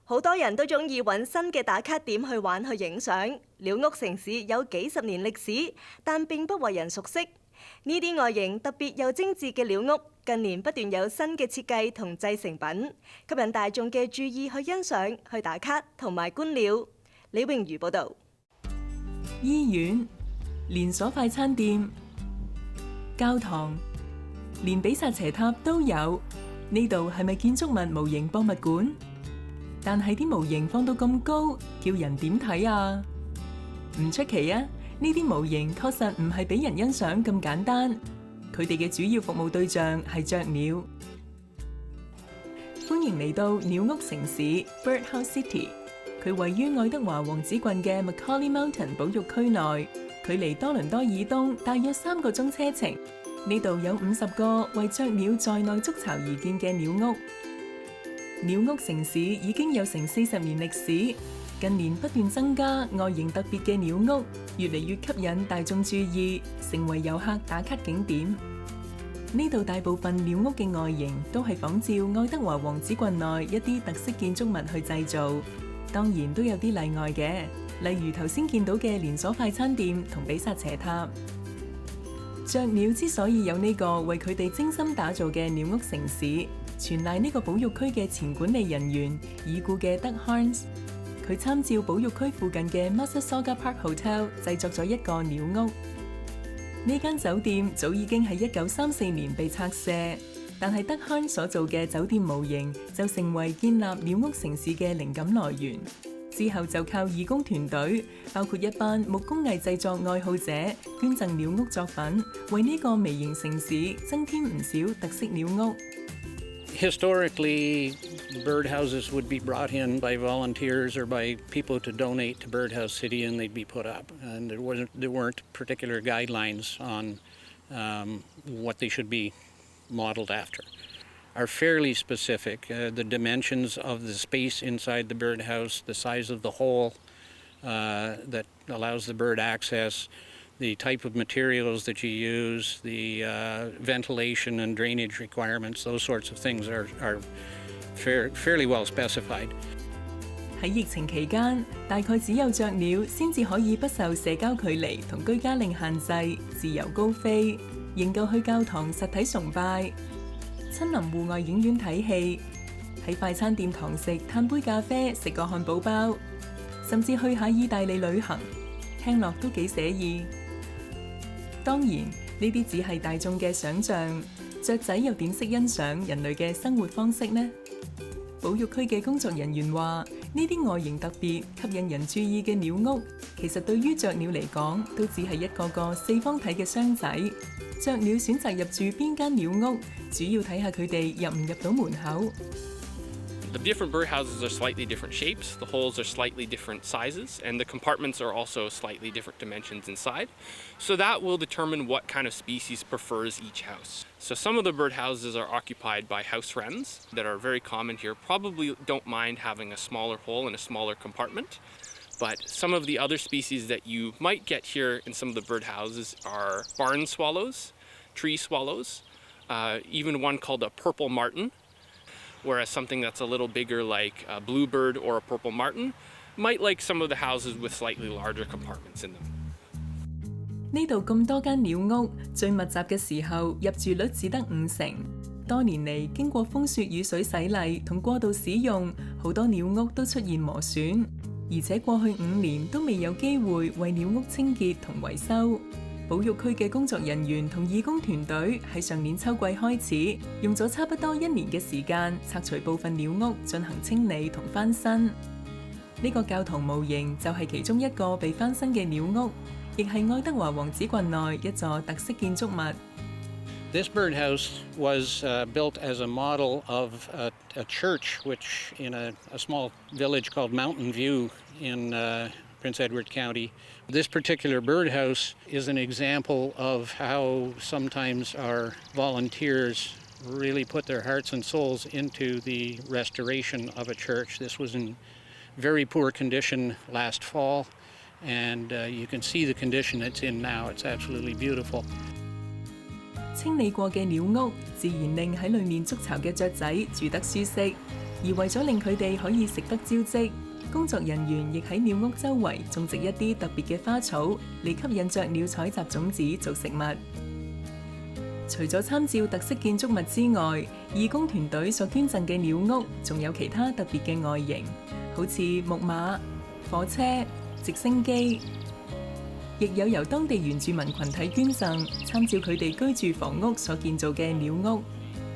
好多人都中意揾新嘅打卡點去玩去影相。寮屋城市有幾十年歷史，但並不為人熟悉。呢啲外形特別又精緻嘅寮屋，近年不斷有新嘅設計同製成品，吸引大眾嘅注意去欣賞、去打卡同埋觀鳥。李詠如報導。醫院、連鎖快餐店、教堂，連比薩斜塔都有。呢度係咪建築物模型博物館？但係啲模型放到咁高，叫人點睇啊？唔出奇啊！呢啲模型確實唔係俾人欣賞咁簡單。佢哋嘅主要服務對象係雀鳥。歡迎嚟到鳥屋城市 Birdhouse City。佢位於愛德華王子郡嘅 Macaulay Mountain 保育區內，距離多倫多以東大約3個鐘車程。呢度有50個為雀鳥在內築巢而建嘅鳥屋。鳥屋城市已經有成40年歷史，近年不斷增加外形特別嘅鳥屋，越嚟越吸引大眾注意，成為遊客打卡景點。呢度大部分鳥屋嘅外形都係仿照愛德華王子郡內一啲特色建築物去製造，當然都有啲例外嘅，例如頭先見到嘅連鎖快餐店同比薩斜塔。雀鳥之所以有呢個為佢哋精心打造嘅鳥屋城市，全賴呢個保育區嘅前管理人員已故嘅德漢斯，佢參照保育區附近嘅 Mississauga Park Hotel 製作咗一個鳥屋。呢間酒店早已經喺1934年被拆卸，但係德漢所做嘅酒店模型就成為建立鳥屋城市嘅靈感來源。之後就靠義工團隊，包括一班木工藝製作愛好者，捐贈鳥屋作品，為呢個微型城市增添唔少特色鳥屋。Historically, birdhouses would be brought in by volunteers or by people to donate to Birdhouse City, and they'd be put up. And there weren't particular guidelines on what they should be modeled after. Are fairly specific. The dimensions of the space inside the birdhouse, the size of the hole that allows the bird access, the type of materials that you use, the ventilation and drainage requirements, those sorts of things are fairly well specified. 喺疫情期間，大概只有雀鳥先至可以不受社交距離同居家令限制，自由高飛，仍舊去教堂實體崇拜，親臨戶外影院睇戲，喺快餐店堂食嘆杯咖啡，食個漢堡包，甚至去下意大利旅行，聽落都幾寫意。當然，呢啲只係大眾嘅想像，雀仔又點識欣賞人類嘅生活方式呢？保育區嘅工作人員話：呢啲外形特別、吸引人注意嘅鳥屋，其實對於雀鳥嚟講，都只係一個個四方體嘅箱仔。雀鳥選擇入住邊間鳥屋，主要睇下佢哋入唔入到門口。The different birdhouses are slightly different shapes, the holes are slightly different sizes, and the compartments are also slightly different dimensions inside. So that will determine what kind of species prefers each house. So some of the birdhouses are occupied by house wrens that are very common here, probably don't mind having a smaller hole and a smaller compartment. But some of the other species that you might get here in some of the birdhouses are barn swallows, tree swallows, even one called a purple martin.Whereas something that's a little bigger like a bluebird or a purple martin might like some of the houses with slightly larger compartments in them. 呢度咁多間鳥屋，最密集嘅時候入住率只得50%。多年嚟，經過風雪雨水洗禮同過度使用，好多鳥屋都出現磨損，而且過去5年都未有機會為鳥屋清潔同維修。保育區嘅工作人員同義工團隊喺上年秋季開始，用咗差不多1年嘅時間拆除部分鳥屋進行清理同翻新。呢個教堂模型就係其中一個被翻新嘅鳥屋，亦係愛德華王子郡內一座特色建築物。This birdhouse was built as a model of a church, which in a small village called Mountain View in Prince Edward County. This particular birdhouse is an example of how sometimes our volunteers really put their hearts and souls into the restoration of a church. This was in very poor condition last fall, and you can see the condition it's in now. It's absolutely beautiful. 清理過嘅鳥屋，自然令喺裏面築巢嘅雀仔住得舒適。而為咗令佢哋可以食得招積，工作人員亦喺鳥屋周圍種植一啲特別嘅花草，嚟吸引雀鳥採集種子做食物。除咗參照特色建築物之外，義工團隊所捐贈嘅鳥屋仲有其他特別嘅外形，好似木馬、火車、直升機，亦有由當地原住民群體捐贈，參照佢哋居住房屋所建造嘅鳥屋。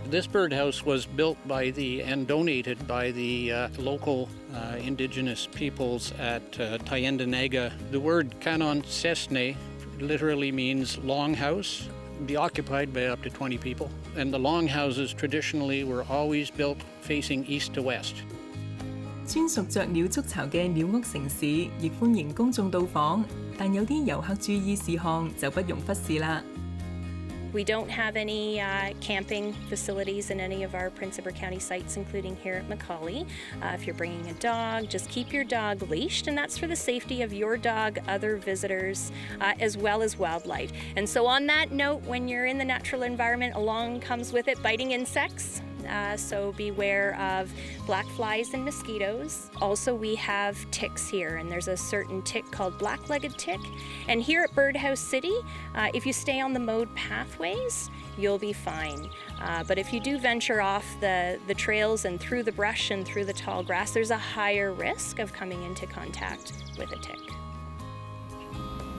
This birdhouse was built by and donated by the local indigenous peoples at Tyendinaga. The word Kanon Sesne literally means long house, be occupied by up to 20 people. And the long houses traditionally were always built facing east to west. 專屬雀鳥築巢嘅鳥屋城市，亦歡迎公眾到訪，但有啲遊客注意事項就不容忽視啦。We don't have any camping facilities in any of our Prince Edward County sites, including here at Macaulay. If you're bringing a dog, just keep your dog leashed, and that's for the safety of your dog, other visitors, as well as wildlife. And so on that note, when you're in the natural environment, along comes with it biting insects. So beware of black flies and mosquitoes. Also, we have ticks here, and there's a certain tick called black-legged tick. And here at Birdhouse City, if you stay on the mowed pathways, you'll be fine. But if you do venture off the trails and through the brush and through the tall grass, there's a higher risk of coming into contact with a tick.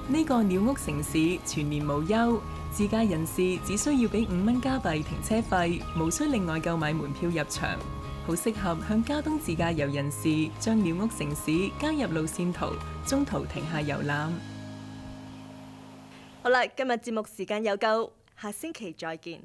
呢個鳥屋城市全年無休，自駕人士只需要俾5蚊加幣停車費，無需另外購買門票入場，好適合向加東自駕遊人士將鳥屋城市加入路線圖，中途停下遊覽。好啦，今日節目時間有夠，下星期再見。